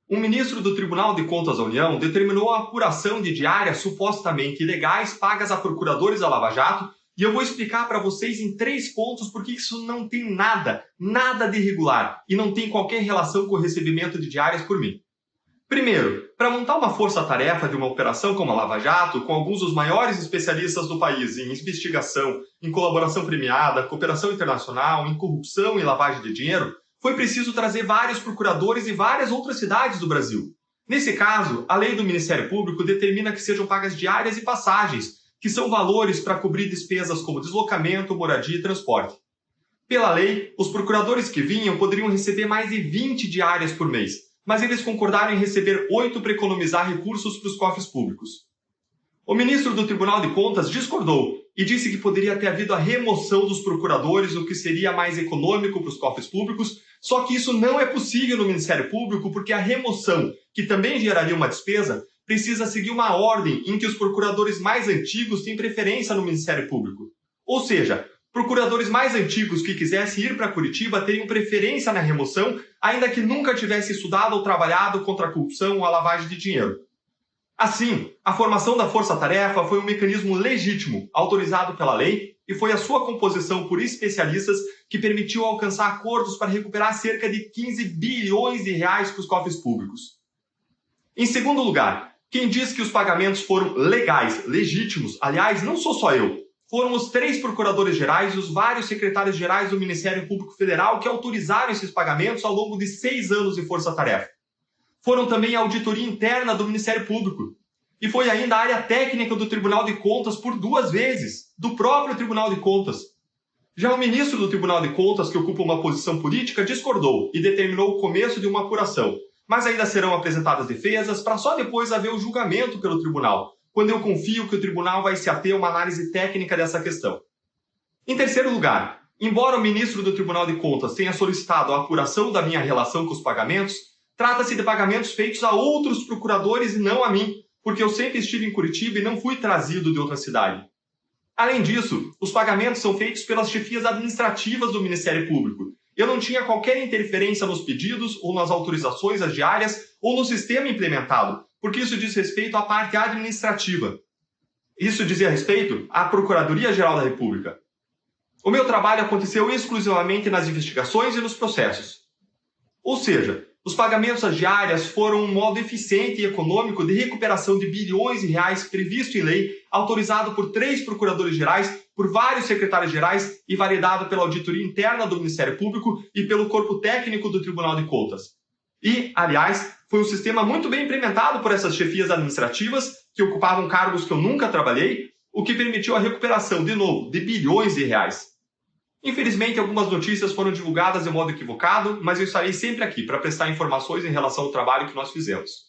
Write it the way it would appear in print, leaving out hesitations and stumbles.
Um ministro do Tribunal de Contas da União determinou a apuração de diárias supostamente ilegais pagas a procuradores da Lava Jato, e eu vou explicar para vocês em 3 pontos por que isso não tem nada de irregular e não tem qualquer relação com o recebimento de diárias por mim. Primeiro, para montar uma força-tarefa de uma operação como a Lava Jato, com alguns dos maiores especialistas do país em investigação, em colaboração premiada, cooperação internacional, em corrupção e lavagem de dinheiro, foi preciso trazer vários procuradores e várias outras cidades do Brasil. Nesse caso, a lei do Ministério Público determina que sejam pagas diárias e passagens, que são valores para cobrir despesas como deslocamento, moradia e transporte. Pela lei, os procuradores que vinham poderiam receber mais de 20 diárias por mês, mas eles concordaram em receber 8 para economizar recursos para os cofres públicos. O ministro do Tribunal de Contas discordou e disse que poderia ter havido a remoção dos procuradores, o que seria mais econômico para os cofres públicos, só que isso não é possível no Ministério Público porque a remoção, que também geraria uma despesa, precisa seguir uma ordem em que os procuradores mais antigos têm preferência no Ministério Público. Ou seja, procuradores mais antigos que quisessem ir para Curitiba teriam preferência na remoção, ainda que nunca tivessem estudado ou trabalhado contra a corrupção ou a lavagem de dinheiro. Assim, a formação da Força-Tarefa foi um mecanismo legítimo, autorizado pela lei, e foi a sua composição por especialistas que permitiu alcançar acordos para recuperar cerca de 15 bilhões de reais para os cofres públicos. Em segundo lugar, quem diz que os pagamentos foram legais, legítimos, aliás, não sou só eu, foram os 3 procuradores-gerais e os vários secretários-gerais do Ministério Público Federal que autorizaram esses pagamentos ao longo de 6 anos de força-tarefa. Foram também a auditoria interna do Ministério Público. E foi ainda a área técnica do Tribunal de Contas por 2 vezes, do próprio Tribunal de Contas. Já o ministro do Tribunal de Contas, que ocupa uma posição política, discordou e determinou o começo de uma apuração. Mas ainda serão apresentadas defesas para só depois haver o julgamento pelo tribunal, quando eu confio que o tribunal vai se ater a uma análise técnica dessa questão. Em terceiro lugar, embora o ministro do Tribunal de Contas tenha solicitado a apuração da minha relação com os pagamentos, trata-se de pagamentos feitos a outros procuradores e não a mim, porque eu sempre estive em Curitiba e não fui trazido de outra cidade. Além disso, os pagamentos são feitos pelas chefias administrativas do Ministério Público. Eu não tinha qualquer interferência nos pedidos ou nas autorizações às diárias ou no sistema implementado, porque isso diz respeito à parte administrativa. Isso dizia respeito à Procuradoria-Geral da República. O meu trabalho aconteceu exclusivamente nas investigações e nos processos. Ou seja, os pagamentos às diárias foram um modo eficiente e econômico de recuperação de bilhões de reais previsto em lei, autorizado por 3 procuradores-gerais, por vários secretários-gerais e validado pela auditoria interna do Ministério Público e pelo corpo técnico do Tribunal de Contas. E, aliás, foi um sistema muito bem implementado por essas chefias administrativas, que ocupavam cargos que eu nunca trabalhei, o que permitiu a recuperação, de novo, de bilhões de reais. Infelizmente, algumas notícias foram divulgadas de modo equivocado, mas eu estarei sempre aqui para prestar informações em relação ao trabalho que nós fizemos.